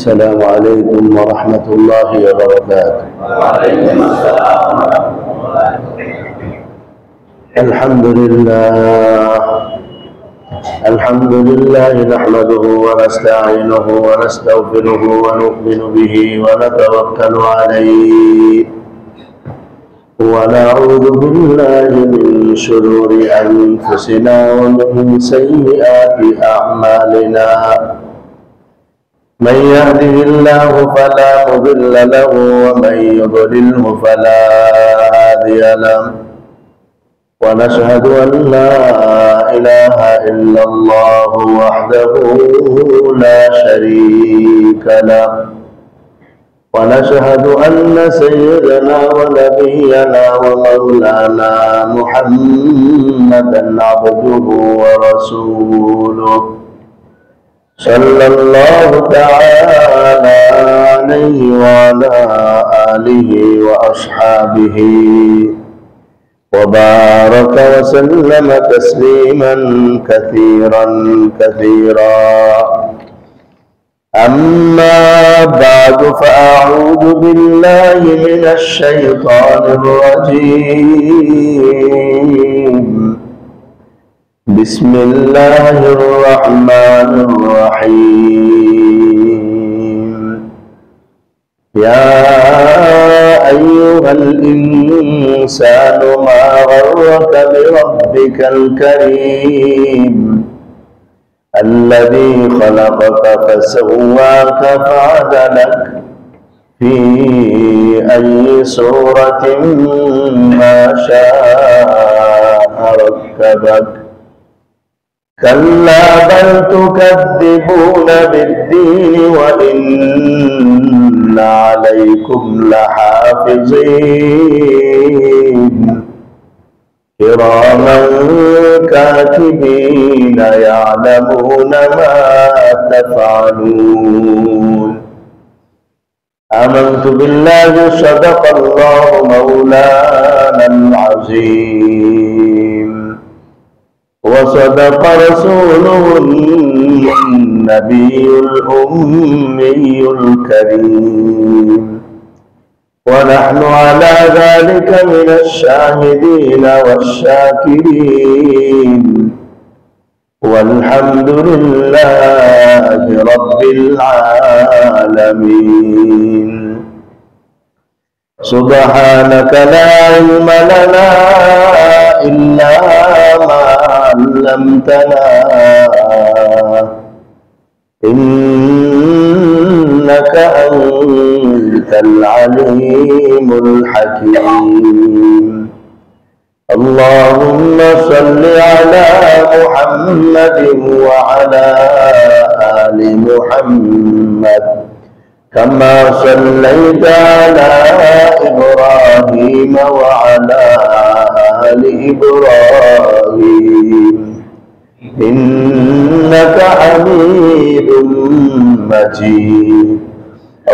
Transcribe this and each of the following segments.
السلام عليكم ورحمة الله وبركاته. وعليكم السلام ورحمة الله وبركاته. الحمد لله نحمده ونستعينه ونستغفره ونؤمن به ونتوكل عليه ونعوذ بالله من شرور أنفسنا ومن سيئات أعمالنا. من يهده الله فلا مضل له ومن يضلله فلا هادي له، ونشهد أن لا إله إلا الله وحده لا شريك له، ونشهد أن سيدنا ونبينا ومولانا محمدا عبده ورسوله صلى الله تعالى عليه وعلى آله وأصحابه وبارك وسلم تسليما كثيرا كثيرا. أما بعد فأعوذ بالله من الشيطان الرجيم. بسم الله الرحمن الرحيم. يا أيها الإنسان ما غرك بربك الكريم الذي خلقك فسواك فعدلك في أي صورة ما شاء ركبك. كلا بل تكذبون بالدين وإن عليكم لحافظين كراما كاتبين يعلمون ما تفعلون. آمنت بالله صدق الله مولانا العظيم وصدق رسوله النبي الأمي الكريم، ونحن على ذلك من الشاهدين والشاكرين، والحمد لله رب العالمين. سبحانك لا علم لنا إلا ما علمتنا إنك أنت العليم الحكيم. اللهم صل على محمد وعلى آل محمد كما صليت على إبراهيم وعلى آل إبراهيم إنك حميد مجيد.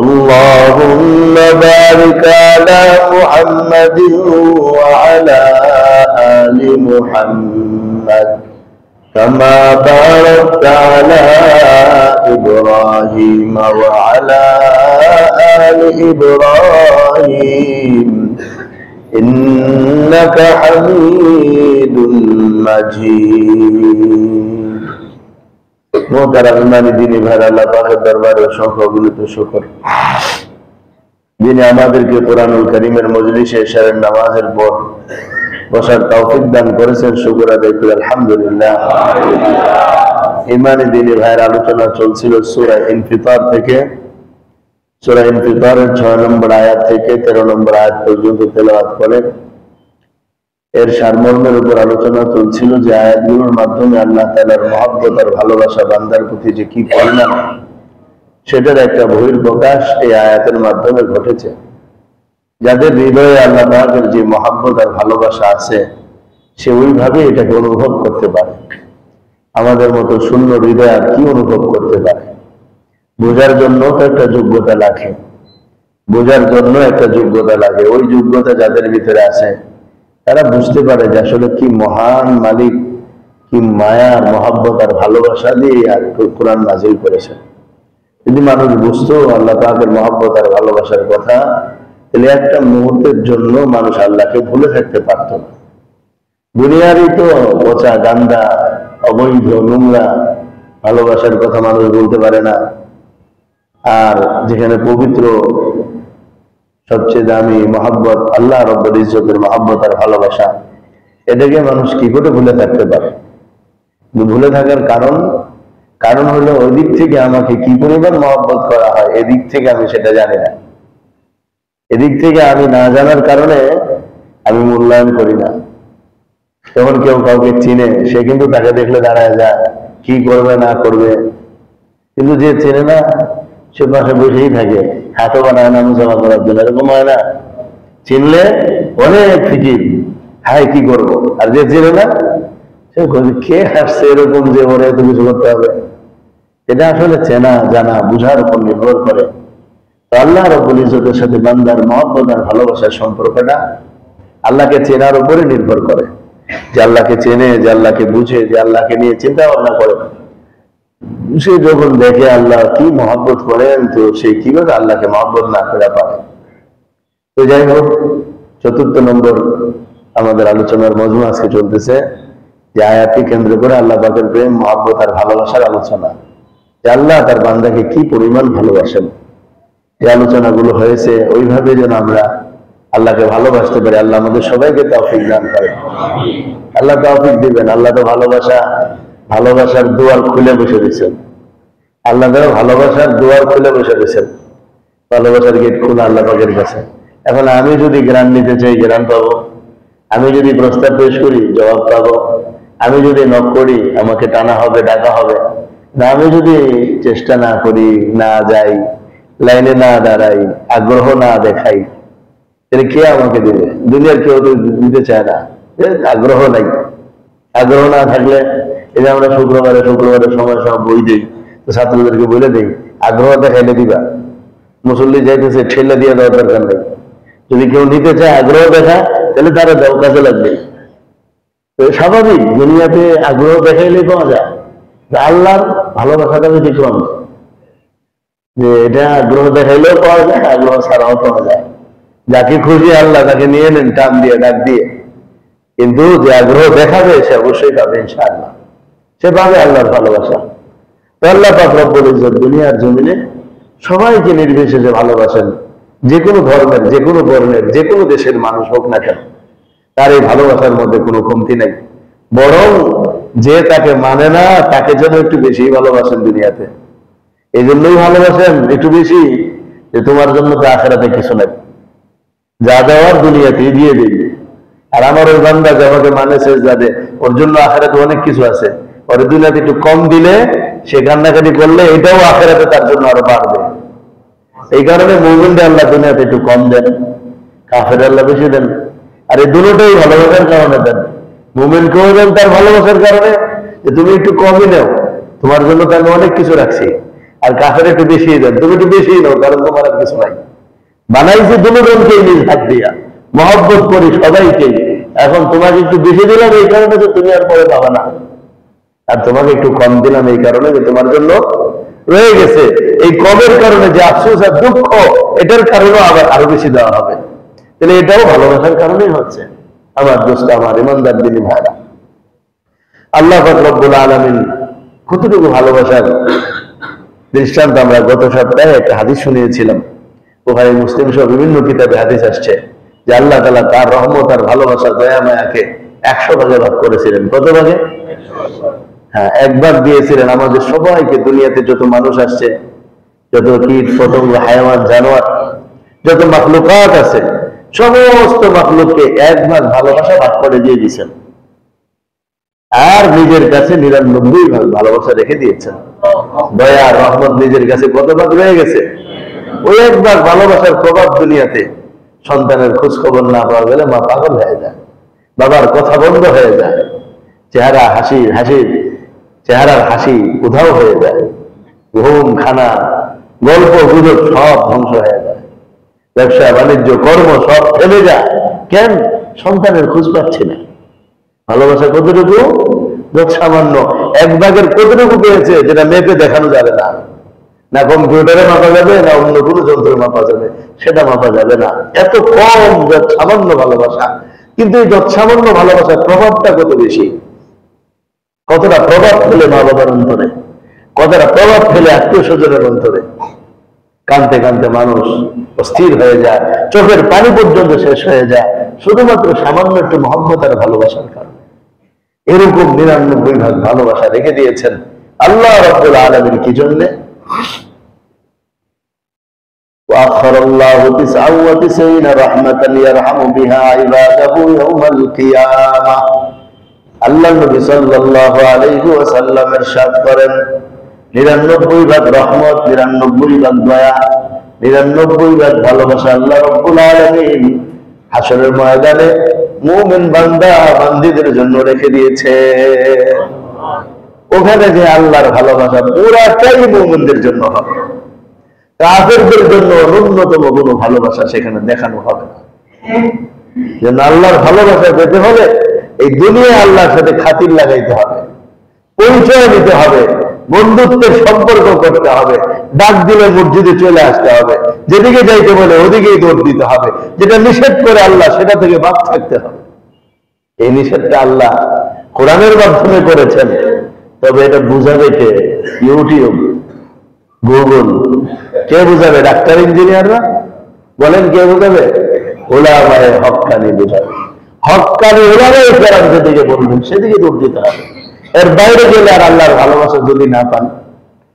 اللهم بارك على محمد وعلى آل محمد كما باركت على إبراهيم وعلى آل إبراهيم إنك حميد مجيد. মোহতারাম ইমানি দ্বীনি ভাইরা, আল্লাহ পাকের দরবারে অসংখ্য অগণিত শুকর, যিনি আমাদেরকে কোরআনুল কারীমের মজলিসে ইশারের নামাজের পর বসার তৌফিক দান করেছেন। শুকর আদায় করি আলহামদুলিল্লাহ। ইমানি দ্বীনি ভাইয়ের আলোচনা চলছিল সূরা ইনফিতার থেকে। সূরা ইনফিতারের 6 নম্বর আয়াত থেকে 13 নম্বর আয়াত পর্যন্ত তেলাওয়াত করে এর সারমর্মের উপর আলোচনা চলছিল যে আয়াতগুলোর মাধ্যমে আল্লাহ তাআলার মহব্বত আর ভালোবাসা বান্দার প্রতি যে কি পরিমাণ, সেটার একটা বহিঃপ্রকাশ এই আয়াতের মাধ্যমে ঘটেছে। যাদের হৃদয়ে আল্লাহ পাকের যে মহব্বত আর ভালোবাসা আছে সে ওইভাবে এটাকে অনুভব করতে পারে। আমাদের মতো শূন্য হৃদয় আর কি অনুভব করতে পারে? বোঝার জন্য তো একটা যোগ্যতা লাগে, বোঝার জন্য একটা যোগ্যতা লাগে। ওই যোগ্যতা যাদের ভিতরে আছে তারা বুঝতে পারে যে আসলে কি মহান মালিক, কি মায়া, মহব্বত আর ভালোবাসা দিয়ে কোরআন নাজিল করেছে। যদি মানুষ বুঝতো আল্লাহ পাকের মহব্বত আর ভালোবাসার কথা, তাহলে একটা মুহূর্তের জন্য মানুষ আল্লাহকে ভুলে থাকতে পারত না। দুনিয়ারই তো পচা গান্দা অবৈধ নোংরা ভালোবাসার কথা মানুষ বলতে পারে না, আর যেখানে পবিত্র সবচেয়ে দামি মহব্বত আল্লাহ রব্বুল ইজ্জতের মহব্বত আর ভালোবাসা, এটাকে মানুষ কি করে ভুলে থাকতে পারে? ভুলে থাকার কারণ হলো ওই দিক থেকে আমাকে কি পরিমাণ মহব্বত করা হয় এদিক থেকে আমি সেটা জানি না। এদিক থেকে আমি না জানার কারণে আমি মূল্যায়ন করি না। যখন কেউ কাউকে চিনে সে কিন্তু তাকে দেখলে দাঁড়ায় যায় কি করবে না করবে, কিন্তু যে চেনে না সে পাশে বসেই থাকে, হাতও বানায় না মুসাফা করার জন্য। এরকম হয় না? চিনলে অনেক ফিকির, হাই কি করবো। আর যে চেনে না সে কে হাসছে এরকম যে ওরে এত কিছু করতে হবে। এটা আসলে চেনা জানা বুঝার উপর নির্ভর করে। তো আল্লাহ রব্বুল ইজ্জতের সাথে বান্দার মহব্বত আর ভালোবাসার সম্পর্কটা আল্লাহকে চেনার উপরে নির্ভর করে। যে আল্লাহকে চেনে, যে আল্লাহকে বুঝে, যে আল্লাহকে নিয়ে চিন্তা ভাবনা করে, সে যখন দেখে আল্লাহ কি মহব্বত করেন, তো সে কিভাবে আল্লাহকে মহব্বত না করে পারে। তো যাই হোক, ৪র্থ নম্বর আমাদের আলোচনার মজমু আজকে চলতেছে যে আয়াতকে কেন্দ্র করে আল্লাহ পাকের প্রেম, মহব্বত আর ভালোবাসার আলোচনা, যে আল্লাহ তার বান্দাকে কি পরিমাণ ভালোবাসেন। যে আলোচনাগুলো হয়েছে ওইভাবে যেন আমরা আল্লাহকে ভালোবাসতে পারি। আল্লাহ আমাদের সবাইকে তৌফিক দান করেন। আল্লাহ তৌফিক দিবেন। আল্লাহ তো ভালোবাসার দুয়ার খুলে বসে দিয়েছেন। আল্লাহ তারা ভালোবাসার দুয়ার খুলে বসে দিয়েছেন। ভালোবাসার গেট খোলা আল্লাহ পাকের কাছে। এখন আমি যদি জ্ঞান নিতে চাই জ্ঞান পাবো, আমি যদি প্রস্তাব পেশ করি জবাব পাবো, আমি যদি নক করি আমাকে টানা হবে, ডাকা হবে। না, আমি যদি চেষ্টা না করি, না যাই, লাইনে না দাঁড়াই, আগ্রহ না দেখাই, তাহলে কে আমাকে দিবে? দুনিয়ার কেউ তো দিতে চায় না, আগ্রহ নাই। আগ্রহ না থাকলে এই যে আমরা শুক্রবারে সময় সব বই দিই, তো ছাত্রদেরকে বলে দিই আগ্রহ দেখাইলে দিবা। মুসল্লি যাইতেছে ঠেলে দিয়ে দেওয়ার দরকার নেই। যদি কেউ নিতে চায় আগ্রহ দেখা, তাহলে তারা দেও কাজে লাগবে। তো স্বাভাবিক, দুনিয়াতে আগ্রহ দেখাইলে পাওয়া যায়। আল্লাহর ভালোবাসাটা যদি কম, যে এটা আগ্রহ দেখাইলেও পাওয়া যায়, আগ্রহ ছাড়াও পাওয়া যায়। যাকে খুশি আল্লাহ তাকে নিয়ে নেন টান দিয়ে, ডাক দিয়ে। কিন্তু যে আগ্রহ দেখাবে সে অবশ্যই পাবে ইনশাআল্লাহ, সে পাবে আল্লাহর ভালোবাসা। তো আল্লাহ পাক রব্বুল ইজ্জত দুনিয়ার জমিনে সবাইকে নির্বিশেষে ভালোবাসেন। যে কোনো ধর্মের, যে কোনো বর্ণের, যে কোনো দেশের মানুষ হোক না কেন, তার এই ভালোবাসার মধ্যে কোনো কমতি নাই। বরং যে তাকে মানে না তাকে যেন একটু বেশি ভালোবাসেন দুনিয়াতে। এই জন্যই ভালোবাসেন একটু বেশি যে তোমার জন্য তো আখেরাতে কিছু নাই, যা দেওয়ার দুনিয়াতে দিয়ে দিই। আর আমার ওই বান্দা যে আমাকে মানে সেজদা দেয়, ওর জন্য আখেরাতে অনেক কিছু আছে। ওর দুনিয়াতে একটু কম দিলে, সে কান্নাকাটি করলে এটাও আখেরাতে তার জন্য আরো বাড়বে। এই কারণে মুমিনদের আল্লাহ দুনিয়াতে একটু কম দেন, কাফের আল্লাহ বেশি দেন। আর এই দুটোই ভালোবাসার কারণে দেন। মুমিনকেও দেন তার ভালোবাসার কারণে, যে তুমি একটু কমই নাও, তোমার জন্য তো আমি অনেক কিছু রাখছি। আর কাফের একটু বেশি দেন, তুমি একটু বেশি নাও, কারণ তোমার আর কিছু নাই। বানাইছি দুজনকেই নিজ হাত দিয়া, মহব্বত করি সবাইকেই। এখন তোমাকে একটু বেশি দিলাম এই কারণে যে তুমি আর পরে পাবা না, আর তোমাকে একটু কম দিলাম এই কারণে যে তোমার জন্য রয়ে গেছে। এই কমের কারণে যে আফসোস আর দুঃখ, এটার কারণেও আবার আরো বেশি দেওয়া হবে। তাহলে এটাও ভালোবাসার কারণেই হচ্ছে। আমার দোস্ত, আমার ইমানদার দিনী ভাইরা, আল্লাহ পাক রব্বুল আলামিন কতটুকু ভালোবাসার দৃষ্টান্ত আমরা গত সপ্তাহে একটা হাদিস শুনিয়েছিলাম। বুখারী, মুসলিম সহ বিভিন্ন কিতাবে হাদিস আসছে যে আল্লাহ তাআলা তার রহমত আর ভালোবাসা, দয়া মায়াকে 100 ভাগে ভাগ করেছিলেন। কত ভাগে? হ্যাঁ, একবার দিয়েছিলেন আমাদের সবাইকে। দুনিয়াতে যত মানুষ আসছে, যত কীট পতঙ্গ, হায়াওয়ান, জানোয়ার, যত মাখলুকাত আছে, সমস্ত মাখলুককে একবার ভালোবাসা ভাগ করে দিয়ে দিয়েছেন। আর নিজের কাছে 99 ভাগ ভালোবাসা রেখে দিয়েছেন। দয়া রহমত নিজের কাছে কত ভাগ রয়ে গেছে? ওই একবার ভালোবাসার প্রভাব দুনিয়াতে। সন্তানের খোঁজ খবর না পাওয়া গেলে মা পাগল হয়ে যায়, বাবার কথা বন্ধ হয়ে যায়, চেহারার হাসি উধাও হয়ে যায়, ঘুম, খানা, গল্প গুজব সব ধ্বংস হয়ে যায়, ব্যবসা বাণিজ্য কর্ম সব থেমে যায়। কেন? সন্তানের খোঁজ পাচ্ছে না। ভালোবাসা কতটুকু? যত সামান্য এক ভাগের কতটুকু পেয়েছে, যেটা মেপে দেখানো যাবে না। না কম্পিউটারে মাপা যাবে, না অন্য কোনো যন্ত্রে মাপা যাবে, সেটা মাপা যাবে না। এত কম সামান্য ভালোবাসা, কিন্তু এই সামান্য ভালোবাসার প্রভাবটা কত বেশি, কতটা প্রভাব ফেলে মা বাবার অন্তরে, কতটা প্রভাব ফেলে আত্মীয় স্বজনের অন্তরে। কানতে কানতে মানুষ অস্থির হয়ে যায়, চোখের পানি পর্যন্ত শেষ হয়ে যায়, শুধুমাত্র সামান্য একটু মহব্বত আর ভালোবাসার কারণে। এরকম ৯৯ ভাগ ভালোবাসা রেখে দিয়েছেন আল্লাহ রাব্বুল আলামিন। কি জন্যে? وأخر الله 99 رحمة يرحم بها عباده يوم القيامة। আল্লাহ নবী সাল্লাল্লাহু আলাইহি ওয়াসাল্লাম ইরশাদ করেন, ৯৯ ভাগ রহমত, ৯৯ ভাগ দয়া, ৯৯ ভাগ ভালোবাসা আল্লাহ রাব্বুল আলামিন হাশরের ময়দানে মুমিন বান্দা বান্দীদের জন্য রেখে দিয়েছে। ওখানে যে আল্লাহর ভালোবাসা পুরাটাই মুমিনদের জন্য হবে, কাফেরদের জন্য ন্যূনতম কোনো ভালোবাসা সেখানে দেখানো হবে না। যেন আল্লাহর ভালোবাসা পেতে হলে এই দুনিয়া আল্লাহর সাথে খাতির লাগাইতে হবে, পরিচয় দিতে হবে, বন্ধুত্বের সম্পর্ক করতে হবে, ডাক দিলে মসজিদে চলে আসতে হবে, যেদিকে যাইতে বলে ওদিকেই দৌড় দিতে হবে, যেটা নিষেধ করে আল্লাহ সেটা থেকে বাদ থাকতে হবে। এই নিষেধটা আল্লাহ কোরআনের মাধ্যমে করেছেন, তবে এটা বুঝাবে কে? YouTube, Google. কে বুঝাবে? ডাক্তার, ইঞ্জিনিয়াররা? বলেন কে বুঝাবে? উলামায়ে হক্কানি বুঝাবে। হক্কানি উলামায়ে কেরাম যেদিকে বলবেন সেদিকে দৌড় দিতে হবে। এর বাইরে গেলে আর আল্লাহর ভালোবাসা যদি না পান,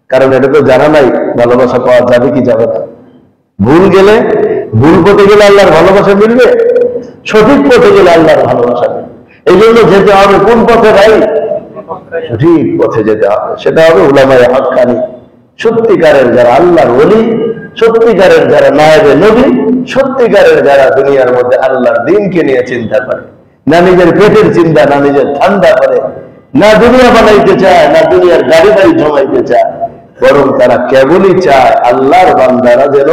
কারণ এটা তো জানা নাই ভালোবাসা পাওয়া যাবে কি যাবে না। ভুল গেলে, ভুল পথে গেলে আল্লাহর ভালোবাসা মিলবে, সঠিক পথে গেলে আল্লাহর ভালোবাসা মিলবে। এই জন্য যেতে হবে কোন পথে? ভাই, সঠিক পথে যেতে হবে। সেটা হবে উলামায়ে হক্কানি, সত্যিকারের যারা আল্লাহর ওলি, সত্যিকারের যারা নায়েবে নবী, সত্যিকারের যারা দুনিয়ার মধ্যে আল্লাহর দ্বীনকে নিয়ে চিন্তা করে, না নিজের পেটের চিন্তা, না নিজের ঠান্ডা করে, না দুনিয়া বানাইতে চায়, না দুনিয়ার গাড়ি বাড়ি জমাইতে চায়, বরং তারা কেবলই চায় আল্লাহর বান্দারা যেন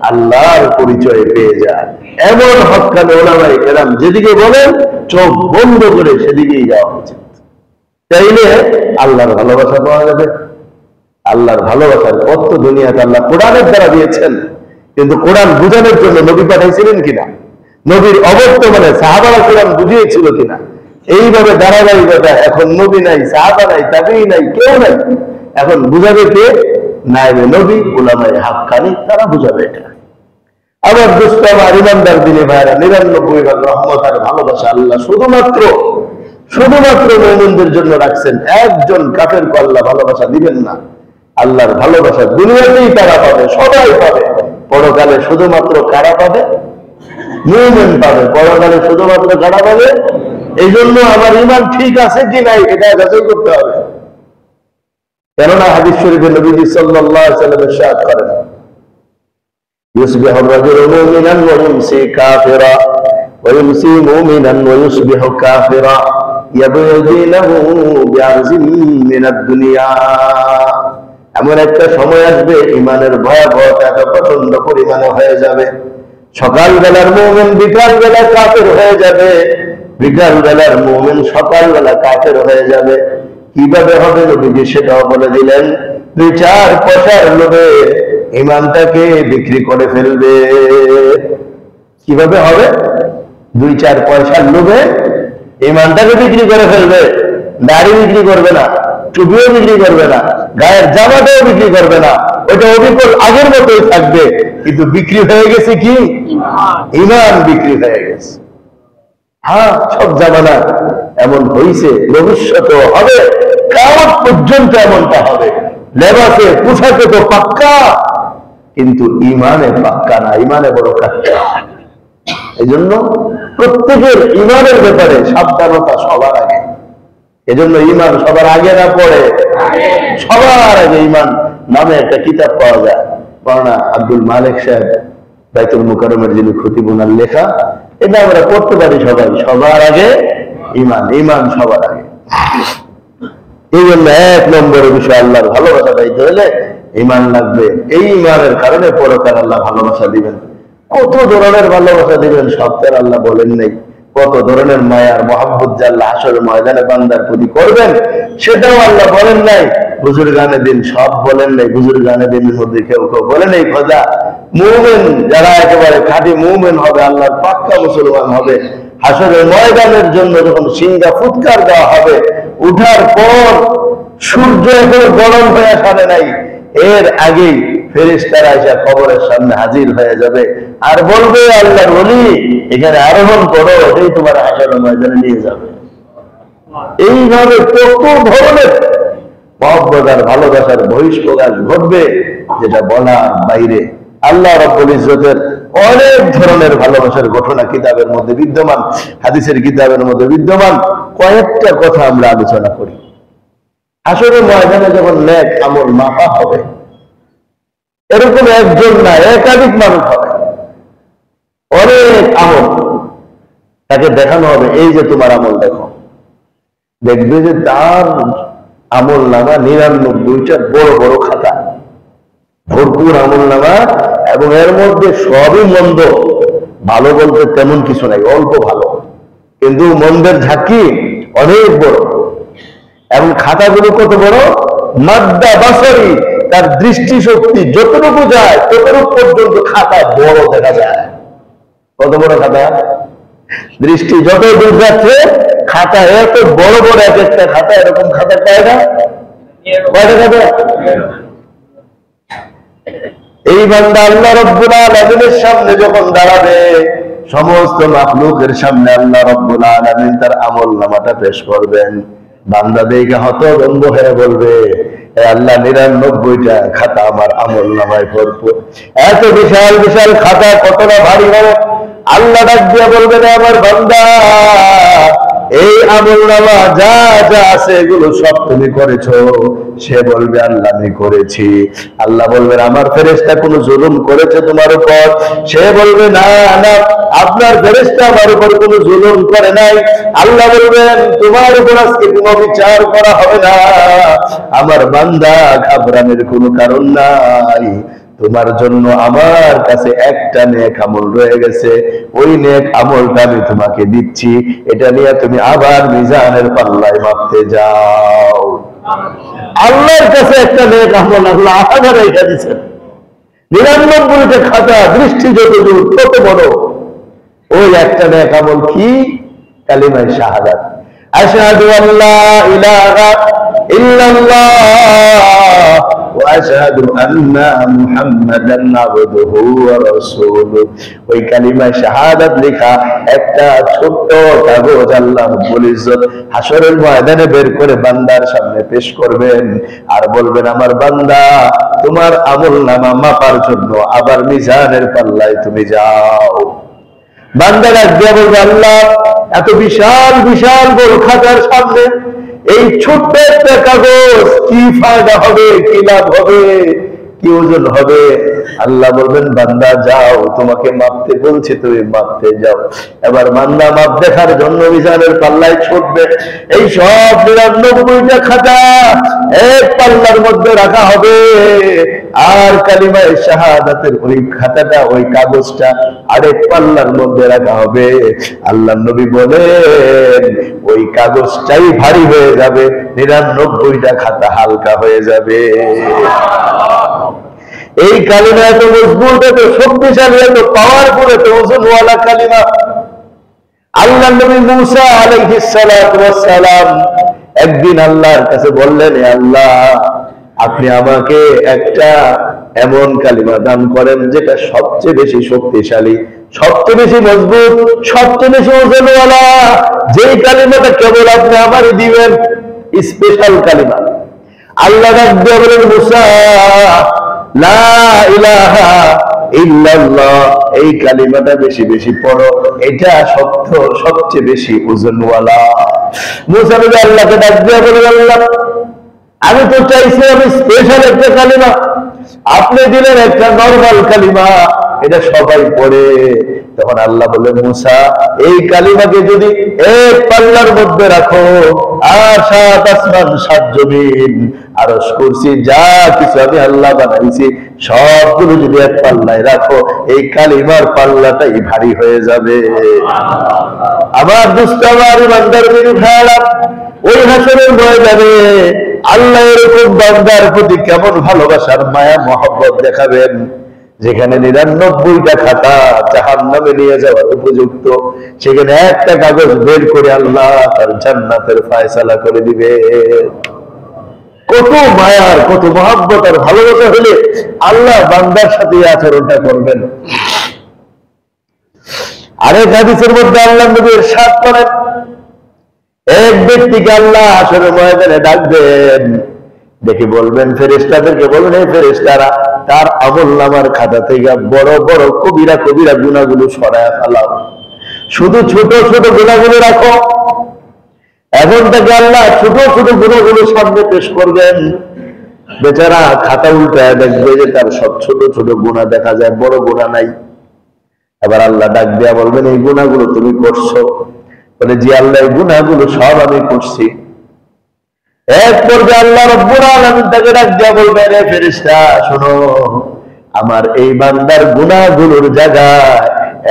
আল্লাহর পরিচয় পেয়ে যায়। এমন হক্কানি উলামায়ে কেরাম যেদিকে বলেন চোখ বন্ধ করে সেদিকেই যাওয়া উচিত। তাইলে আল্লাহর ভালোবাসা পাওয়া যাবে। আল্লাহর ভালোবাসার পথ তো দুনিয়াতে আল্লাহ কোরআনের দ্বারা দিয়েছেন, কিন্তু কোরআন বুঝানোর জন্য নবী পাঠাইছিলেন কিনা? নবীর অবর্তমানে সাহাবারা কোরআন বুঝিয়েছিল কিনা? এইভাবে ধারাবাহিকতা। এখন নবী নাই, সাহাবা নাই, তাবেঈ নাই, কেউ নাই। এখন বুঝাবে কে? নায়েবে নবী, উলামায়ে হক্কানি, তারা বুঝাবে এটা। আবার দোস্ত আমার ইমানদার দিনে ভাইরা, ৯৯ ভাগ রহমত আর ভালোবাসা আল্লাহ শুধুমাত্র মুমিনদের জন্য রাখছেন। একজন কাফেরকে আল্লাহ ভালোবাসা দিবেন না। আল্লাহর ভালোবাসা দুনিয়াতেই তারা পাবে, সবাই পাবে। পরকালে শুধুমাত্র কারা পাবে? মুমিন পাবে। পরকালে শুধুমাত্র কারা পাবে? এই জন্য আমার ঈমান ঠিক আছে কি নাই এটা যাচাই করতে হবে। কেননা হাদিস শরীফে নবীজি সাল্লাল্লাহু আলাইহি ওয়াসাল্লাম ইরশাদ করেন, ইউসবিহু আর-রাজুলু মুমিনান ওয়া ইউমসি কাফিরা ওয়া ইউমসি মুমিনান ওয়া ইউসবিহু কাফিরা ইয়াবিউ দীনাহু বিআরজিন মিনাদ দুনিয়া। এমন একটা সময় আসবে ঈমানের ভয়াবহতা এত প্রচন্ড পরিমাণে হয়ে যাবে, সকালবেলার মুমিন বিকালবেলা কাফের হয়ে যাবে, বিকালবেলার মুমিন সকালবেলা কাফের হয়ে যাবে। কিভাবে হবে নবীজি সেটাও বলে দিলেন, ২-৪ পয়সার লোভে ঈমানটাকে বিক্রি করে ফেলবে। কিভাবে হবে? ২-৪ পয়সার লোভে ঈমানটাকে বিক্রি করে ফেলবে। দাড়ি বিক্রি করবে না, টুপিও বিক্রি করবে না, গায়ের জামাটাও বিক্রি করবে না, ওইটা অবিকল আগের মতোই থাকবে, কিন্তু বিক্রি হয়ে গেছে কি? ঈমান বিক্রি হয়ে গেছে। হ্যাঁ, সব জামানা এমন হয়েছে, ভবিষ্যতে হবে, কিয়ামত পর্যন্ত এমনটা হবে। লেবাসে, পোশাকে তো পাক্কা, কিন্তু ঈমানে পাক্কা না, ঈমানে বড় কাচ্চা। এই জন্য প্রত্যেকের ঈমানের ব্যাপারে সাবধানতা সবার আগে। এজন্য ঈমান সবার আগে না পড়ে, সবার আগে ঈমান নামে একটা কিতাব পাওয়া যায়, মাওলানা আব্দুল মালিক সাহেব বাইতুল মুকাররমের যিনি খতিব, ওনার লেখা। এটা আমরা পড়তে পারি সবাই। সবার আগে ঈমান, ঈমান সবার আগে। এই জন্য ১ নম্বরের বিষয় আল্লাহর ভালোবাসা পাইতে হলে ঈমান লাগবে। এই ঈমানের কারণে পরকালে আল্লাহ ভালোবাসা দিবেন। কত ধরনের ভালোবাসা দিবেন সব তার আল্লাহ বলেন নাই। কত ধরনের মায়ার মহব্বত যে আল্লাহ হাশরের ময়দানে বান্দার প্রতি করবেন সেটাও আল্লাহ বলেন নাই। বুজুর্গানে দিন সব বলেন নাই, বুজুর্গানে দিনের মধ্যে কেউ কেউ বলেন এই খোদা মুমিন যারা একেবারে খাঁটি মুমিন হবে, আল্লাহর পাক্কা মুসলমান হবে, হাশরের ময়দানের জন্য যখন সিংহা ফুৎকার দেওয়া হবে, উঠার পর সূর্য এখন গরম হয়ে আসে নাই, এর আগেই ফেরেশতারা এসে কবরের সামনে হাজির হয়ে যাবে আর বলবে আল্লাহর ওলি এখানে আরোহণ করো, এটাই তোমার হাশরের ময়দানে নিয়ে যাবে। এইভাবে কত ধরনের মহব্বত আর ভালোবাসার বহিঃপ্রকাশ ঘটবে যেটা বলার বাইরে। আল্লাহ রাব্বুল ইজ্জতের অনেক ধরনের ভালোবাসার ঘটনা কিতাবের মধ্যে বিদ্যমান, হাদিসের কিতাবের মধ্যে বিদ্যমান। কয়েকটা কথা আমরা আলোচনা করি। হাশরের ময়দানে যখন নেক আমল মাপা হবে, এরকম একজন না একাধিক মানুষ হবে, অনেক আমল তাকে দেখানো হবে, এই যে তোমার আমল দেখো। দেখবে যে তার আমল নামা 99টা বড় বড় খাতা, ভরপুর আমল নামা, এবং এর মধ্যে সবই মন্দ, ভালো বলতে তেমন কিছু নাই, অল্প ভালো, কিন্তু মন্দের ঝাঁকি অনেক বড়। এবং খাতাগুলো কত বড়, মাদ্দা বাসারি, তার দৃষ্টিশক্তি যতটুকু যায় ততটুকু পর্যন্ত খাতা বড় দেখা যায়। কত বড় খাতা, দৃষ্টি যত দূর যাচ্ছে খাতা এত বড় বড়, এক একটা খাতা এরকম খাতা কয়টা, কয়টা খাতা। এই বান্দা আল্লাহ রাব্বুল আলামিনের সামনে যখন দাঁড়াবে, সমস্ত মাখলুকের সামনে আল্লাহ রাব্বুল আলামিন তার আমল নামাটা পেশ করবেন। বান্দা দেখে হতভম্ব হয়ে বলবে, আল্লাহ 99টা খাতা আমার আমল নামায় ভরপুর। এত বিশাল বিশাল খাতা কতটা ভারী হবে। আল্লাহ ডাক দিয়ে বলবেন, আমার বান্দা এই আমল নামা যা যা আছে এগুলো সব তুমি করেছো। সে বলবে আল্লাহ আমি করেছি। আল্লাহ বলবেন, আমার ফেরেশতা কোনো জুলুম করেছে তোমার উপর? সে বলবে না না, আপনার ফেরেশতা আমার উপর কোনো জুলুম করে নাই। আল্লাহ বলবেন, তোমার উপর আজকে কোনো বিচার করা হবে না। আমার বান্দা ঘাবড়ানোর কোনো কারণ নাই, তোমার জন্য আমার কাছে একটা নেক আমল রয়ে গেছে, ওই নেক আমলটা আমি তোমাকে দিচ্ছি, এটা নিয়ে তুমি আবার মিজানের পাল্লায় মাপতে যাও। আল্লাহর কাছে একটা নেক আমল আল্লাহ আবার এটা দিচ্ছেন, 99টা খাতা, দৃষ্টি যত দূর তত বড়। ওই একটা নেক আমল কি? কালিমায়ে শাহাদাত, আশহাদু আল্লা ইলাহা ইল্লাল্লাহ ওয়া আশহাদু আন্না মুহাম্মাদান আবদুহু ওয়া রাসূলুহু। ওই কালিমায়ে শাহাদাত লেখা একটা ছোট্ট কাগজ আল্লাহ রাব্বুল ইজ্জত হাশরের ময়দানে বের করে বান্দার সামনে পেশ করবেন আর বলবেন, আমার বান্দা তোমার আমলনামা মাপার জন্য আবার মিজানের পাল্লায় তুমি যাও। বান্দা ডাক দিয়ে বলবে, আল্লাহ এত বিশাল বিশাল বড় খাতার সামনে এই ছোট্ট একটা কাগজ কি ফায়দা হবে, কি লাভ হবে, কি ওজন হবে? আল্লাহ বলবেন, বান্দা যাও, তোমাকে মাপতে বলছি, তুমি মাপতে যাও। এবার বান্দা মাপ দেখার জন্য মিজানের পাল্লায় ছুটবে। এই সব 99টা খাতা এক পাল্লার মধ্যে রাখা হবে, আর কালিমায়ে শাহাদাতের ওই খাতাটা, ওই কাগজটা আরেক পাল্লার মধ্যে রাখা হবে। আল্লাহ নবী বলেন, ওই কাগজটাই ভারী হয়ে যাবে, 99টা খাতা হালকা হয়ে যাবে। এই কালিমা এত মজবুত, এত শক্তিশালী, এত পাওয়ারফুল, এত ওজনওয়ালা কালিমা। আল্লাহ নবী মুসা আলাইহিস সালাতু ওয়াস সালাম একদিন আল্লাহর কাছে বললেন, হে আল্লাহ, আপনি আমাকে একটা এমন কালিমা দান করেন যেটা সবচেয়ে বেশি শক্তিশালী, সবচেয়ে বেশি মজবুত, সবচেয়ে বেশি ওজনওয়ালা, যেই কালিমাটা কেবল আপনি আমারই দিবেন, স্পেশাল কালিমা। আল্লাহ ডাক দিয়ে বলেন, মুসা লা ইলাহা ইল্লাল্লাহ, এই কালিমাটা বেশি বেশি পড়ো, এটা সবচেয়ে বেশি ওজনওয়ালা। মুসা নবী আল্লাহকে ডাক দিয়ে বলেন, আল্লাহ আমি তো চাইছি আমি স্পেশাল একটা কালিমা, আপনি দিলেন একটা নরমাল কালিমা, এটা সবাই পড়ে। তখন আল্লাহ বলেন, মুসা এই কালিমাকে যদি এক পাল্লার মধ্যে রাখো আর 7 আসমান 7 জমিন আরশ কুরসি যা কিছু আমি আল্লাহ বানাইছি সবগুলো যদি এক পাল্লায় রাখো এই কালিমার পাল্লাটাই ভারী হয়ে যাবে। আমার দুষ্ট আমার বান্দার বিরু খারাপ ওই হাসরের ময়দানে আল্লাহ এরকম বান্দার প্রতি কেমন ভালোবাসার মায়া মহব্বত দেখাবেন, যেখানে 99টা খাতা জাহান্নামে নিয়ে যাওয়ার উপযুক্ত, সেখানে একটা কাগজ বের করে আল্লাহ তার জান্নাতের ফয়সালা করে দিবে। কত মায়ার, কত মহব্বত আর ভালোবাসা হলে আল্লাহ বান্দার সাথে আচরণটা করবেন। আরেক হাদিসের মধ্যে আল্লাহ নবী ইরশাদ করেন, এক ব্যক্তিকে আল্লাহ হাসরের ময়দানে ডাকবেন, দেখে বলবেন ফেরেশতাদেরকে বলবেন, এই ফেরেশতারা তার আমলনামার খাতা থেকে বড় বড় কবিরা কবিরা গুনাহগুলো সরায় ফেলাও, শুধু ছোট ছোট গুনাহগুলো রাখো। এখন তাকে আল্লাহ ছোট ছোট গুনাহগুলো সামনে পেশ করবেন, বেচারা খাতা উল্টায় দেখবে যে তার সব ছোট ছোট গুনাহ দেখা যায়, বড় গুনাহ নাই। এবার আল্লাহ ডাক দেয়া বলবেন, এই গুনাহগুলো তুমি করছো? বলে, জি আল্লাহ, এই গুনাহগুলো সব আমি করছি। এক পর্যায়ে আল্লাহ রাব্বুল আলামিন তাকে ডাক দেয়া বলবেন, রে ফেরেশতা শোনো, আমার এই বান্দার গুনাহগুলোর জায়গায়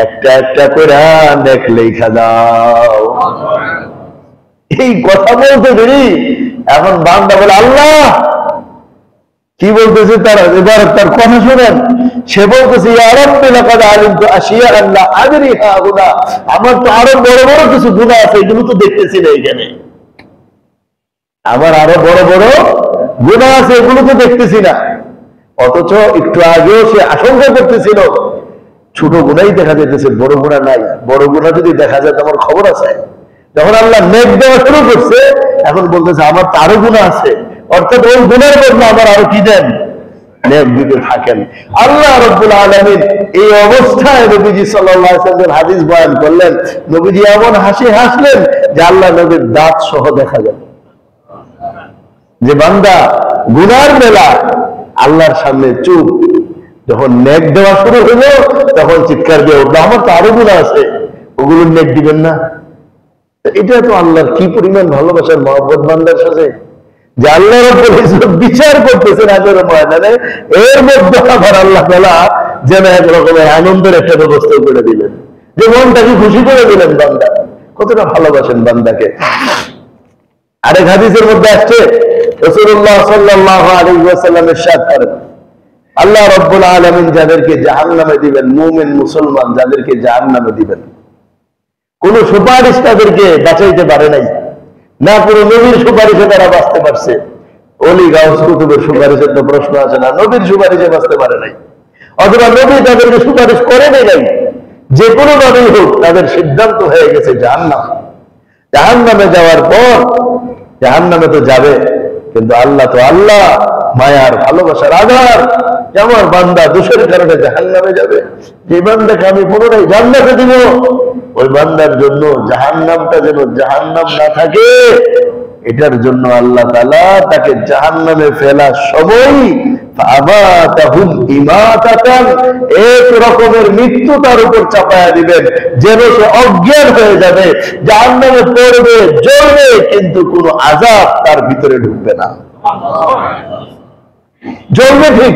একটা একটা করে নেক লেখা দাও। এই কথা বলতে দেরি, এখন বান্দা বলে, আল্লাহ কি বলতেছে তারা, এবার তার কথা শোনেন। সে বলতেছে, ইয়া রাব্বি লাকাদ আলিমতু আশিয়া'আন লা আদরিহা হুনা, আমার তো আরো বড় বড় কিছু গুনাহ আছে, এগুলো তো দেখতেছি না এখানে। আমার আরো বড় বড় গুনাহ আছে, এগুলো তো দেখতেছি না। অথচ একটু আগেও সে আশঙ্কা করতেছিল ছোট গুনাই দেখা যেতেছে, বড় গুনাহ নাই। বড় গুনাহ যদি দেখা যায় তোমার খবর আছে। যখন আল্লাহ নেক দেওয়া শুরু করছে, এখন বলতেছে আমার তো আরো গুনাহ আছে, অর্থাৎ ওই গুনাহের বদলে আমার আরো কি দেন, নেক দিতে থাকেন। আল্লাহ রাব্বুল আলামিন এই অবস্থায় নবীজি সাল্লাল্লাহু আলাইহি ওয়াসাল্লাম হাদিস বয়ান করলেন, নবীজি এমন হাসি হাসলেন যে আল্লাহ নবীর দাঁত সহ দেখা গেল। যে বান্দা গুনার মেলা আল্লাহর সামনে চুপ, যখন নেক দেওয়া শুরু হলো তখন চিৎকার দিয়ে উঠলো, আমার তো আরো গুনাহ আছে, ওগুলোর নেক দিবেন না? এটা তো আল্লাহর কি পরিমাণ ভালোবাসার মহব্বত বান্দার সাথে, যে আল্লাহ রাব্বুল ইজ্জত বিচার করতেছেন হাসরের ময়দানে, এর মধ্যে আবার আল্লাহ তাআলা যেন এক রকমের আনন্দের একটা ব্যবস্থা করে দিলেন, যে মনটাকে খুশি করে দিলেন। বান্দা কতটা ভালোবাসেন বান্দাকে। আরেক হাদিসের মধ্যে আসছে, রাসূলুল্লাহ সাল্লাল্লাহু আলাইহি ওয়াসাল্লাম ইরশাদ করেন, আল্লাহ রাব্বুল আলামিন যাদেরকে জাহান্নামে দিবেন, মুমিন মুসলমান যাদেরকে জাহান্নামে দিবেন, কোন সুপারিশ তাদেরকে বাঁচাইতে পারে নাই, না কোনো নবীর সুপারিশে তারা বাঁচতে পারছে। ওলি গাউস কুতুবের সুপারিশের তো প্রশ্ন আছে না, নবীর সুপারিশে বাঁচতে পারে নাই, অথবা নবী তাদেরকে সুপারিশ করে নাই। যে কোনো ভাবেই হোক তাদের সিদ্ধান্ত হয়ে গেছে জাহান্নাম। জাহান্নামে যাওয়ার পর জাহান্নামে তো যাবে, কিন্তু আল্লাহ তো আল্লাহ, মায়ার ভালোবাসার আধার, আমার বান্দা দোষের কারণে জাহান্নামে যাবে, যে বান্দাকে আমি পুনরায় জান্নাতে দিব, ওই বান্দার জন্য জাহান্নামটা যেন জাহান্নাম না থাকে, এটার জন্য আল্লাহ তাআলা তাকে জাহান্নামে ফেলার সময় ফামাতাহুম ইমাতাতান, এক রকমের মৃত্যু তার উপর চাপায়া দিবেন, যেন সে অজ্ঞান হয়ে যাবে, জাহান্নামে পড়বে, জ্বলবে, কিন্তু কোনো আযাব তার ভিতরে ঢুকবে না। জ্বলবে ঠিক,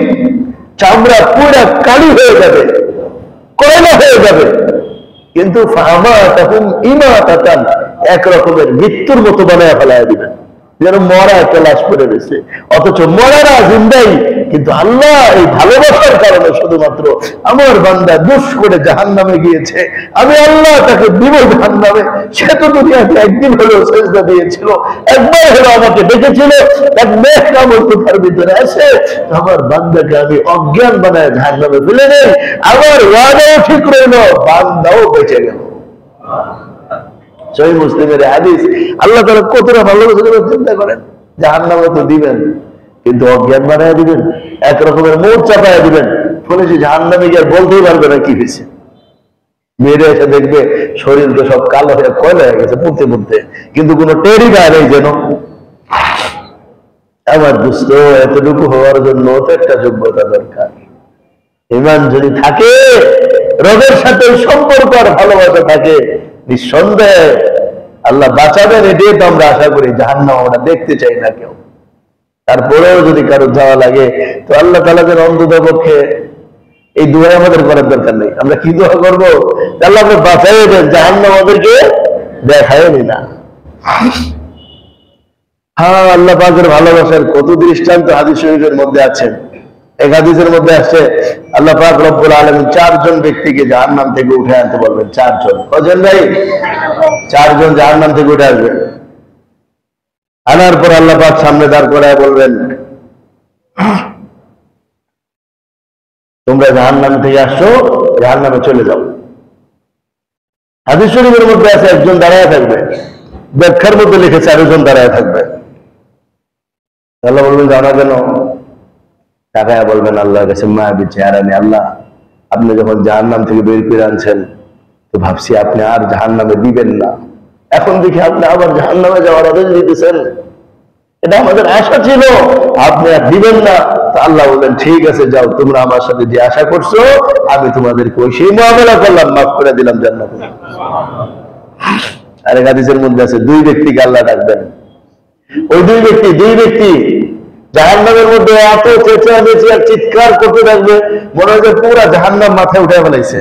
চামড়া পুরা কালি হয়ে যাবে, কয়লা হয়ে যাবে, কিন্তু ফামাতাহুম ইমাতাতান, এক রকমের মৃত্যুর মতো বানায় ফেলায় দিবেন, যেন মরা একটা লাশ পড়ে রয়েছে, অথচ মরারা জিন্দাই। কিন্তু আল্লাহ এই ভালোবাসার কারণে শুধুমাত্র আমার বান্দা দোষ করে জাহান্নামে গিয়েছে, আমি আল্লাহ তাকে দিব জাহান্নামে। সে তো দুনিয়াতে একদিন হলেও সেজদা দিয়েছিল, একবার হলো আমাকে ডেকেছিল, এক নেক আমল তো তার ভিতরে আছে, আমার বান্দাকে আমি অজ্ঞান বানায় জাহান্নামে ফেলে নেই, আমার ওয়াদাও ঠিক রইল, বান্দাও বেঁচে গেল। সহিহ মুসলিমের হাদিস। আল্লাহ তাআলা কতটা ভালোবাসা চিন্তা করেন, জাহান্নামে তো দিবেন কিন্তু অজ্ঞান বানায় দিবেন, এক রকমের মুখ চাপায় দিবেন, ফলে সে জাহান্নামে গিয়ে বলতেই পারবে না কি হয়েছে। মেয়েরা এসে দেখবে শরীর তো সব কালো হয়ে কয়লা হয়ে গেছে পড়তে পড়তে, কিন্তু কোনো টেরই পায় নেই যেন। আমার দুস্থ, এতটুকু হওয়ার জন্য তো একটা যোগ্যতা দরকার। ঈমান যদি থাকে, রবের সাথে সম্পর্ক আর ভালোবাসা থাকে, নিঃসন্দেহে আল্লাহ বাঁচাবেন, এটাই তো আমরা আশা করি। জাহান্নাম আমরা দেখতে চাই না কেউ। তারপরেও যদি কারো যাওয়া লাগে তো আল্লাহ তাআলা যেন অন্তত পক্ষে এই দোয়া আমাদের করার দরকার নেই। আমরা কি দোয়া করবো? আল্লাহ আপনি বাঁচাই দেন, জাহান্নাম আমাদেরকে দেখায়নি না। হ্যাঁ, আল্লাহ পাকের ভালোবাসার কত দৃষ্টান্ত হাদিস শরীফের মধ্যে আছে। এক হাদিসের মধ্যে আসছে আল্লাহ পাক রব্বুল আলামিন 4 জন ব্যক্তিকে জাহান্নাম থেকে উঠে আনতে বলবেন। 4 জন। কজন ভাই? 4 জন জাহান্নাম থেকে উঠে আসবে। আনার পর আল্লাহ পাক সামনে দাঁড় করায় বলবেন, তোমরা জাহান্নাম থেকে আসছো, জাহান্নামে চলে যাও। হাদিস শরীফের মধ্যে আছে একজন দাঁড়ায় থাকবে, ব্যাখ্যার মধ্যে লিখেছে 4 জন দাঁড়ায় থাকবে। আল্লাহ বলবেন জানা কেন? তাকায় বলবেন আল্লাহর কাছে মায়াবী চেহারা নিয়ে, আল্লাহ আপনি যখন জাহান্নাম থেকে বের করে আনছেন তো ভাবছি আপনি আর জাহান্নামে দিবেন না, এখন দেখি আপনি আবার জাহান্নামে যাওয়ার আদেশ দিতেছেন। এটা আমাদের আশা ছিল আপনি আর দিবেন না। তো আল্লাহ বললেন ঠিক আছে যাও, তোমরা আমার সাথে যে আশা করছো আমি তোমাদেরকে ওই সেই মুআমালা করলাম, মাফ করে দিলাম জান্নাতে। আরেক হাদিসের মধ্যে আছে 2 ব্যক্তিকে আল্লাহ ডাকবেন। ওই 2 ব্যক্তি জাহান্নামের মধ্যে এত চেঁচামেচি আর চিৎকার করতে থাকবে, মনে হয় যে পুরা জাহান্নাম মাথায় উঠে ফেলাইছে।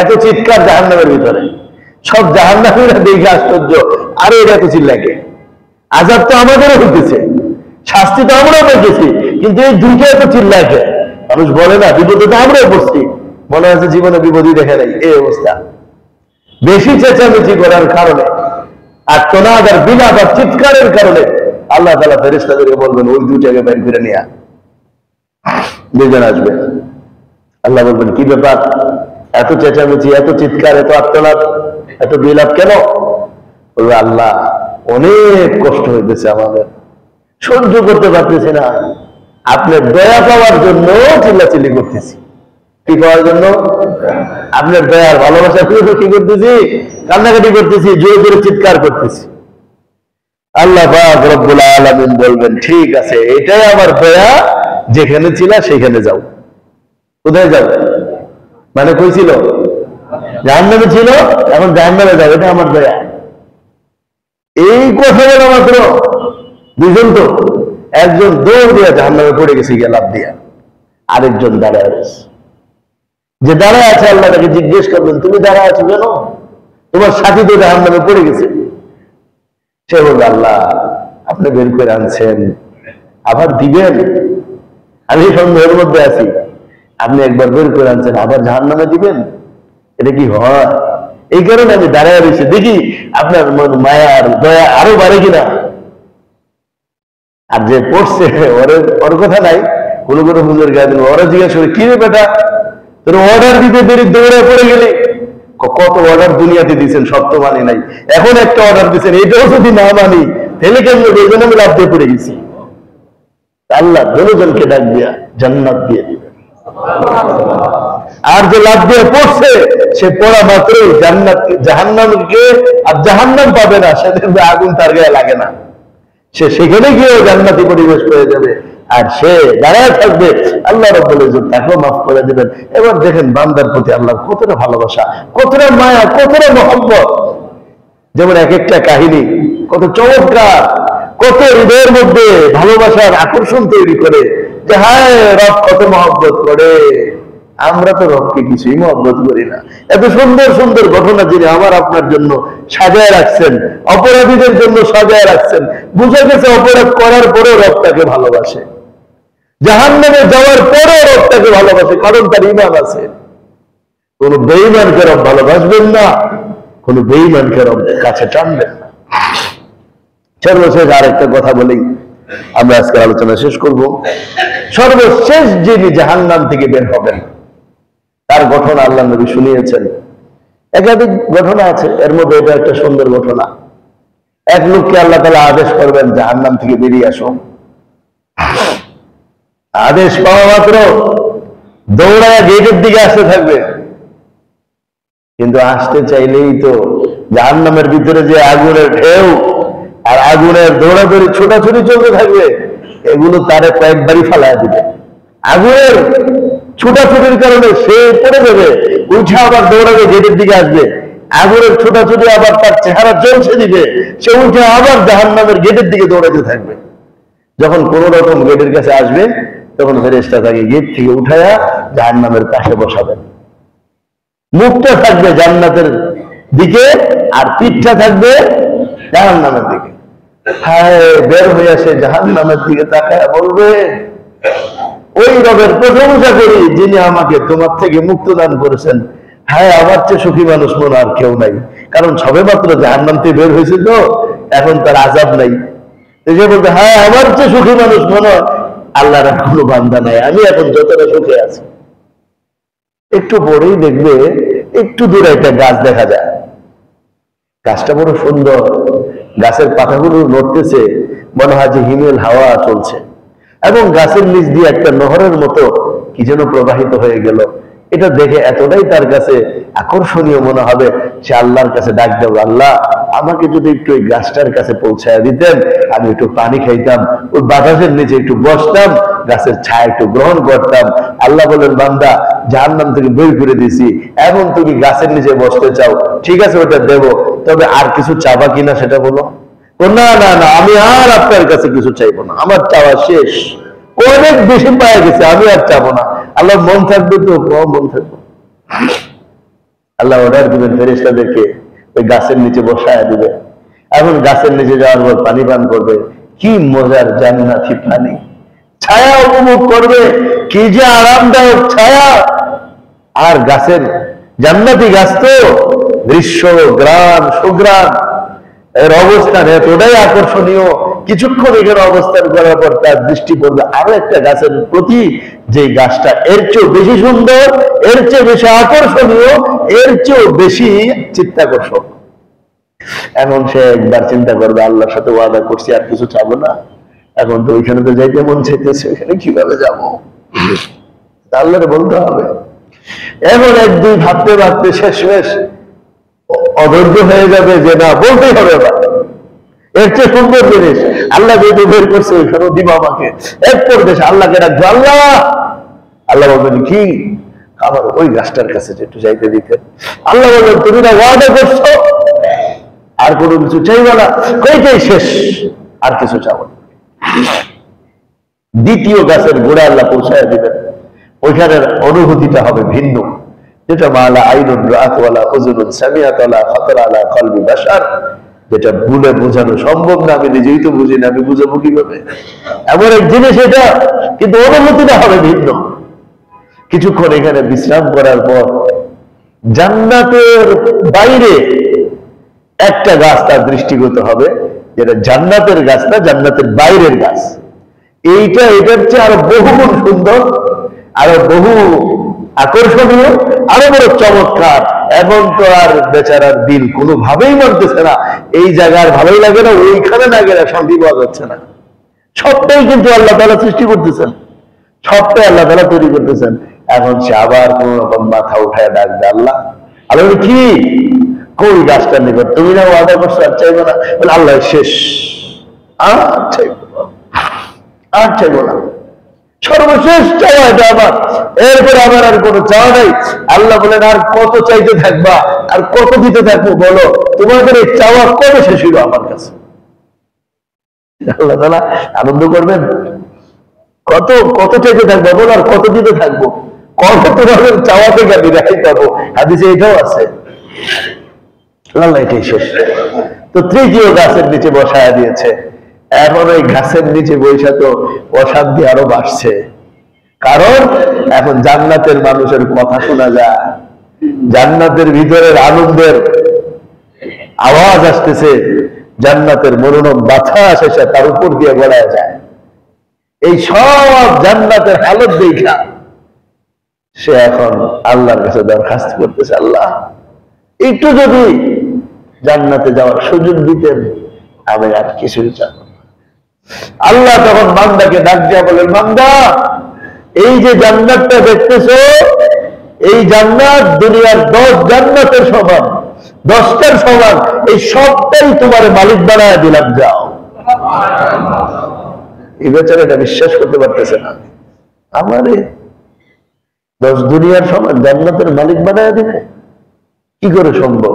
এত চিৎকার জাহান্নামের ভিতরে, সব জাহান্নামীরা দেখে আশ্চর্য, আরে এটা এত চিল্লাকে, আযাব তো আমাদেরও হইতেছে, শাস্তি তো আমরাও পেয়েছি, কিন্তু এই দুইটা এত চিল্লাকে। মানুষ বলে না বিপদে তো আমরাও পড়ছি, মনে হচ্ছে জীবনে বিপদই দেখে নাই। এই অবস্থা বেশি চেঁচামেচি করার কারণে, আর্তনাদ আর বিলাপ আর চিৎকারের কারণে আল্লাহ তাআলা ফেরেশতাদেরকে বলবেন ওই 2টাকে বের করে নিয়ে 2 জন আসবে। আল্লাহ বলবেন কি ব্যাপার, এত চেঁচামেচি, এত চিৎকার, এত আর্তনাদ, এত বিলাপ কেন? বলবে আল্লাহ অনেক কষ্ট হইতেছে, আমাদের সহ্য করতে পারতেছি না, আপনার দয়া পাওয়ার জন্য চিল্লাচিল্লি করতেছি। কি পাওয়ার জন্য? আপনার দয়ার ভালোবাসা পেয়ে কি করতেছি? কান্নাকাটি করতেছি, জোরে জোরে চিৎকার করতেছি। আল্লাহ পাক রব্বুল আলামিন বলবেন ঠিক আছে, এটাই আমার দয়া, যেখানে ছিল সেখানে যাও। কোথায় যাও? মানে কই ছিল? জাহান্নামে ছিল, এখন জাহান্নামে যাও, এটা আমার দয়া। এই কথা বলা মাত্র 2 জন, তো একজন দৌড় দিয়া জাহান্নামে পড়ে গেছে গিয়ে লাফ দিয়া, আরেকজন দাঁড়ায় আছে। যে দাঁড়ায় আছে আল্লাহ তাকে জিজ্ঞেস করবেন তুমি দাঁড়ায় আছো কেন? তোমার সাথী তো জাহান্নামে পড়ে গেছে। সে বলবে আল্লাহ আপনি বের করে আনছেন, আবার দিবেন, আমি সন্দেহের মধ্যে আছি, আপনি একবার বের করে আনছেন আবার জাহান্নামে দিবেন, এটা কি হয়? এই কারণে আমি দাঁড়ায় রয়েছি, দেখি আপনার মায়ার দয়া আরো বাড়ে কিনা। আর যে পড়ছে ওর কথা নাই, কোনো হুজুর গায়ে দিল, ওরা জিজ্ঞাসা করে কি রে বেটা তোর অর্ডার দিতে দেরি দৌড়ে পড়ে গেলে, কত অর্ডার দুনিয়াতে দিচ্ছেন, সব তো মানি নাই, এখন একটা অর্ডার দিচ্ছেন, এটাও যদি না মানি তাহলে কেমন? এই জন্য আমি লাভ দিয়ে পড়ে গেছি। আল্লাহ 2 জনকে ডাক দিয়া জান্নাত দিয়ে দিবে। আর যে লাভ দিয়ে পড়ছে সে পড়া মাত্রই জান্নাত, জাহান্নামকে আর জাহান্নাম পাবে না, সে দেখবে আগুন তার গায়ে লাগে না, সে সেখানে গিয়ে জান্নাতি পরিবেশ পেয়ে যাবে। আর সে দাঁড়ায় থাকবে, আল্লাহ রাব্বুল ইজ্জত তাকেও মাফ করে দিবেন। এবার দেখেন বান্দার প্রতি আল্লাহর কতটা ভালোবাসা, কতটা মায়া, কতটা মহব্বত। যেমন এক একটা কাহিনী কত চমৎকার, কত হৃদয়ের মধ্যে ভালোবাসার আকর্ষণ তৈরি করে, যে হায় রব কত মহব্বত করে, আমরা তো রবকে কিছুই মহব্বত করি না। এত সুন্দর সুন্দর ঘটনা যিনি আমার আপনার জন্য সাজায় রাখছেন, অপরাধীদের জন্য সাজায় রাখছেন, বুঝা গেছে অপরাধ করার পরেও রব তাকে ভালোবাসে, জাহান্নামে যাওয়ার পরেও রব তাকে ভালোবাসে, কারণ তার ঈমান আছে। কোন বেঈমানকে রব ভালোবাসবেন না, কোন বেঈমানকে রব কাছে টানবেন না। সর্বশেষ আরেকটা কথা বলি, আমরা আজকে আলোচনা শেষ করব। সর্বশেষ যিনি জাহান্নাম থেকে বের হবেন তার ঘটনা আল্লাহ নবী শুনিয়েছেন। একাধিক ঘটনা আছে, এর মধ্যে এটা একটা সুন্দর ঘটনা। এক লোককে আল্লাহ তাআলা আদেশ করবেন জাহান্নাম থেকে বেরিয়ে আসো। আদেশ পাওয়া মাত্র দৌড়ায় গেটের দিকে আসতে থাকবে, কিন্তু আসতে চাইলেই তো জাহান্নামের ভিতরে যে আগুনের ঢেউ আর আগুনের দৌড়াদৌড়ি ছোটাছুটি চলতে থাকবে, এগুলো তারে কয়েকবারই ফালায় দিবে। আগুনের ছোটাছুটির কারণে সে পড়ে যাবে, উঠে আবার দৌড়াবে গেটের দিকে আসবে, আগুনের ছোটাছুটি আবার তার চেহারা জ্বলছে দিবে, সে উঠে আবার জাহান্নামের গেটের দিকে দৌড়াতে থাকবে। যখন কোন রকম গেটের কাছে আসবে তখন ফেরেশতা তাকে গেট থেকে উঠায়া জাহান্নামের পাশে বসাবেন। মুখটা থাকবে জান্নাতের দিকে আর পিঠটা থাকবে জাহান্নামের দিকে। হায়, বের হয়ে আসে জাহান্নামের দিকে তাকায় বলবে, ওই রবের প্রশংসা করি যিনি আমাকে তোমার থেকে মুক্ত দান করেছেন। হ্যাঁ, আমার চেয়ে সুখী মানুষ মনে আর কেউ নাই, কারণ সবে মাত্র জাহান্নাম থেকে বের হয়েছে তো এখন তার আযাব নাই। যে বলতে, হ্যাঁ আমার চেয়ে সুখী মানুষ মনে আল্লাহর আর কোনো বান্দা নাই, আমি এখন যতটা সুখে আছি। একটু পরেই দেখবে একটু দূরে একটা গাছ দেখা যায়, গাছটা বড় সুন্দর, গাছের পাতাগুলো নড়তেছে, মনে হয় যে হিমেল হাওয়া চলছে, এবং গাছের নিচ দিয়ে একটা নহরের মতো কি যেন প্রবাহিত হয়ে গেল। এটা দেখে এতটাই তার কাছে আকর্ষণীয় মনে হবে, সে আল্লাহর কাছে ডাক দেব, আল্লাহ আমাকে যদি একটু ওই গাছটার কাছে পৌঁছায় দিতেন, আমি একটু পানি খাইতাম, ওই বাতাসের নিচে একটু বসতাম, গাছের ছায়া একটু গ্রহণ করতাম। আল্লাহ বলেন, বান্দা জাহান্নাম থেকে বের করে দিয়েছি, এখন তুমি গাছের নিচে বসতে চাও, ঠিক আছে ওটা দেব, তবে আর কিছু চাবা কিনা সেটা বলো। না না না, আমি আর আপনার কাছে কিছু চাইবো না, আমার চাওয়া শেষ, অনেক বেশি পাওয়া গেছে, আমি আর চাবো না। আল্লাহ মন থাকবে তো, মন থাকবে। আল্লাহ অর্ডার দিবেন ফেরেশতাদেরকে ওই গাছের নিচে বসায় দিবে, এখন গাছের নিচে যাওয়ার পর পানি পান করবে, কি মজার জান্নাতি পানি, ছায়া উপভোগ করবে, কি যে আরামদায়ক ছায়া। আর গাছের জান্নাতি গাছ তো দৃশ্য, গ্রাম, সুগ্রাম, এর অবস্থান এতটাই আকর্ষণীয়। কিছুক্ষণ এখানে অবস্থান করার পর তার দৃষ্টি পড়বে আরো একটা গাছের প্রতি, যে গাছটা এর চেয়েও বেশি সুন্দর, এর চেয়ে বেশি আকর্ষণীয়, এর চেয়েও বেশি চিত্তাকর্ষক। এখন সে একবার চিন্তা করবে, আল্লাহর সাথে ওয়াদা করছি আর কিছু চাবো না, এখন তো ওইখানে তো যাইতে মন চাইতেছে, ওইখানে কিভাবে যাবো, আল্লাহরে বলতে হবে। এখন এক দুই ভাবতে ভাবতে শেষমেশ অধৈর্য হয়ে যাবে যে না, বলতেই হবে, এর চেয়ে সুন্দর জিনিস আল্লাহ যেহেতু বের করছে ওইখানেও দিব আমাকে। এরপর দেশ আল্লাহকে রাখবো, আল্লাহ, আল্লাহ বলবেন কি, আমার ওই গাছটার কাছে একটু যাইতে দিতে। আল্লাহ বলবেন, তুমি না ওয়াদা করছো, আর কোনো কিছু চাইবো না, কইটাই শেষ, আর কিছু চাবো না। দ্বিতীয় গাছের গোড়া আল্লাহ পৌঁছায় দিবেন, ওইখানের অনুভূতিটা হবে ভিন্ন, যেটা মালা আইনুন রাআত ওয়ালা উযুনুন সামিআত ওয়ালা খাতারা আলা কলবি বাশার, যেটা বলে বোঝানো সম্ভব না, আমি নিজেই তো বুঝি না, আমি বুঝাবো কিভাবে, এমন এক জিনিস এটা, কিন্তু অনুভূতিটা হবে ভিন্ন। কিছুক্ষণ এখানে বিশ্রাম করার পর জান্নাতের বাইরে একটা গাছ তার দৃষ্টিগত হবে, যেটা জান্নাতের গাছ না, জান্নাতের বাইরের গাছ। এইটা এটার চেয়ে আরো বহুগুণ সুন্দর, আরো বহু আকর্ষণীয়, আরো বড় চমৎকার। এখন তো আর বেচারার দিল কোনোভাবেই মানতেছে না, এই জায়গার ভালোই লাগে না, ওইখানে না গেলে শান্তি পাওয়া যাচ্ছে না। সবটাই কিন্তু আল্লাহ তাআলা সৃষ্টি করতেছেন, সবটাই আল্লাহ তাআলা তৈরি করতেছেন। এখন সে আবার কোন রকম মাথা উঠায় ডাক দেয়, আল্লাহ, আল্লাহ কি, কই গাছটা নিকট, তুমি না ওয়াদা করছো আর চাইবো না, বলে আল্লাহ শেষ, আর চাইবো আর চাইবো না, সর্বশেষ চাওয়া এটা আমার, এরপরে আমার আর কোনো চাওয়া নাই। আল্লাহ বলেন, আর কত চাইতে থাকবা, আর কত দিতে থাকবো বলো, তোমাদের এই চাওয়া কবে শেষ হইল আমার কাছে। আল্লাহ তাআলা আনন্দ করবেন, কত কত চাইতে থাকবো বলো, আর কত দিতে থাকবো, কত তোমাদের চাওয়া থেকে আমি রেহাই পাবো। হাদিসে এটাও আছে, আল্লাহ এটাই শেষ। তো তৃতীয় গাছের নিচে বসায়া দিয়েছে, এখন ওই গাছের নিচে বৈশা তো অশান্তি আরো বাড়ছে, কারণ এখন জান্নাতের মানুষের কথা শোনা যায়, জান্নাতের ভিতরের আনন্দের আওয়াজ আসতেছে, জান্নাতের মনোরম বাতাস এসে তার উপর দিয়ে গড়ায় যায়। এই সব জান্নাতের হালত দেখা সে এখন আল্লাহর কাছে দরখাস্ত করতেছে, আল্লাহ একটু যদি জান্নাতে যাওয়ার সুযোগ দিতেন, আমি আর কিছুই চাই। আল্লাহ তখন বান্দাকে ডাক দিয়া বলেন, বান্দা এই যে জান্নাতটা দেখতেছো, এই জান্নাত দুনিয়ার 10 জান্নাতের সমান, 10টার সমান, এই সবটাই তোমার মালিক বানায় দিলাম, যাও। এই বেচারা এটা বিশ্বাস করতে পারতেছে না, আমারে 10 দুনিয়ার সমান জান্নাতের মালিক বানায় দিবে, কি করে সম্ভব?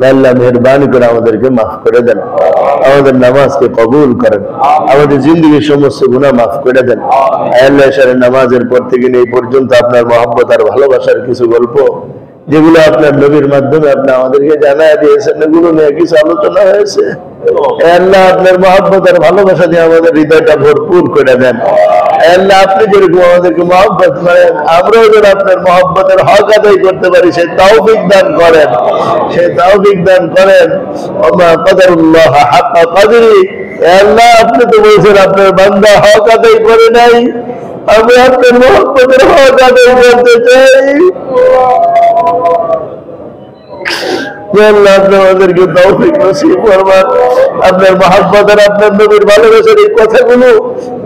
আল্লাহ মেহেরবানি করে আমাদেরকে মাফ করে দেন, আমাদের নামাজকে কবুল করেন, আমাদের জিন্দগির সমস্ত গুনাহ মাফ করে দেন। আল্লাহ এশারের নামাজের পর থেকে এই পর্যন্ত আপনার মহব্বত আর ভালোবাসার কিছু গল্প যেগুলো আপনার নবীর মাধ্যমে আপনি আমাদেরকে জানায় দিয়েছেন, এগুলো নিয়ে কিছু আলোচনা হয়েছে। আল্লাহ আপনার মহব্বত আর ভালোবাসা দিয়ে আমাদের হৃদয়টা ভরপুর করে দেন। আল্লাহ আপনি যেরকম আমাদেরকে মহব্বত করেন, আমরাও যেন আপনার মহব্বতের হক আদায় করতে পারি সেই তৌফিক দান করেন, সেই তৌফিক দান করেন। ওমা কদরুল্লাহ হাক্কা কদরি। আল্লাহ আপনি তো বলছেন আপনার বান্দা হক আদায় করে নাই, আমি আপনার মহব্বতের হক আদায় করতে চাই। আল্লাহ আপনি আমাদেরকে তৌফিক নসিব ফরমান। আপনার মহব্বত আর আপনার নবীর ভালোবাসার এই কথাগুলো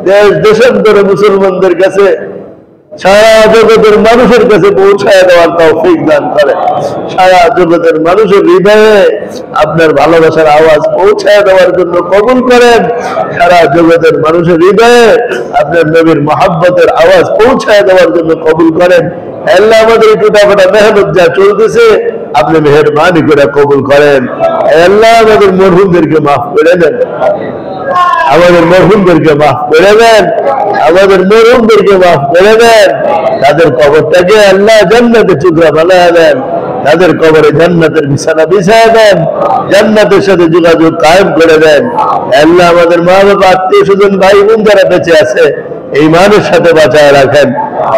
দেশ দেশান্তরে মুসলমানদের কাছে, সারা জগতের মানুষের কাছে পৌঁছায় দেওয়ার তৌফিক দান করেন। সারা জগতের মানুষের হৃদয়ে আপনার ভালোবাসার আওয়াজ পৌঁছায় দেওয়ার জন্য কবুল করেন। সারা জগতের মানুষের হৃদয়ে আপনার নবীর মহব্বতের আওয়াজ পৌঁছায় দেওয়ার জন্য কবুল করেন। আল্লাহ আমাদের টুটাফাটা মেহনত যা চলতেছে আপনি মেহেরবানি করে কবুল করেন। আল্লাহ আমাদের মরহুমদেরকে মাফ করে দেন, আমাদের মরহুমদেরকে মাফ করে দেন, আমাদের মরহুমদেরকে মাফ করে দেন। তাদের কবরটাকে আল্লাহ জান্নাতে টুকরা বানায় দেন, তাদের কবরে জান্নাতের বিছানা বিছায় দেন, জান্নাতের সাথে যোগাযোগ কায়েম করে দেন। আল্লাহ আমাদের মা বাবা আত্মীয় স্বজন ভাই বোন যারা বেঁচে আছে এই মানুষ সাথে বাঁচায় রাখেন।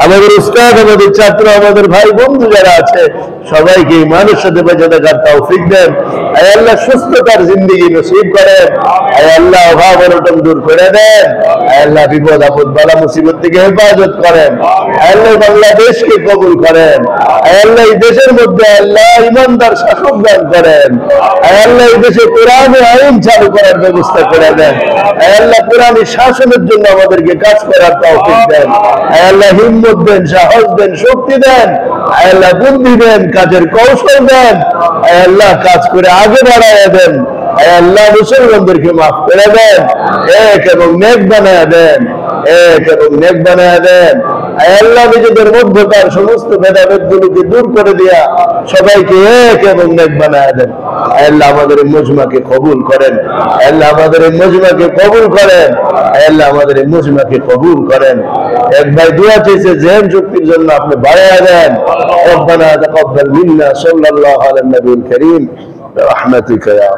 আমাদের উস্তাদ, আমাদের ছাত্র, আমাদের ভাই বন্ধু যারা আছে সবাইকে এই মানুষ সাথে বেঁচে থাকার তৌফিক দেন। আয় আল্লাহ সুস্থতার জিন্দেগি নসিব করেন। আয় আল্লাহ অভাব অনটন দূর করে দেন। আয় আল্লাহ বিপদ আপদ বালা মুসিবত থেকে হেফাজত করেন। আয় আল্লাহ বাংলাদেশকে কবুল করেন। আয় আল্লাহ এই দেশের মধ্যে আল্লাহ ইমানদার শাসক দান করেন। আয় আল্লাহ এই দেশে কোরআনে আইন চালু করার ব্যবস্থা করে দেন। আয় আল্লাহ কোরআনী শাসনের জন্য আমাদেরকে কাজ করার তৌফিক দেন। আয় আল্লাহ হিম্মত দেন, সাহস দেন, শক্তি দেন। আয় আল্লাহ বুদ্ধি দেন, কাজের কৌশল দেন। আয় আল্লাহ কাজ করে আগে বাড়ায় দেন। আয় আল্লাহ মুসলমানদেরকে মাফ করে দেন, এক এবং নেক বানায় দেন, এক এবং নেক বানায় দেন। আয় আল্লাহ নিজেদের মধ্যকার সমস্ত ভেদাভেদ গুলোকে দূর করে দিয়া সবাইকে এক এবং নেক বানায় দেন। আয় আল্লাহ আমাদের এই মজমাকে কবুল করেন। আয় আল্লাহ আমাদের এই মজমাকে কবুল করেন। আয় আল্লাহ আমাদের এই মজমাকে কবুল করেন। এক ভাই দোয়া চেয়েছে জেহেন শক্তির জন্য আপনি বাড়ায় দেন। রব্বানা তাকাব্বাল মিন্না সাল্লাল্লাহু আলা নবিয়িল কারীম برحمتك يا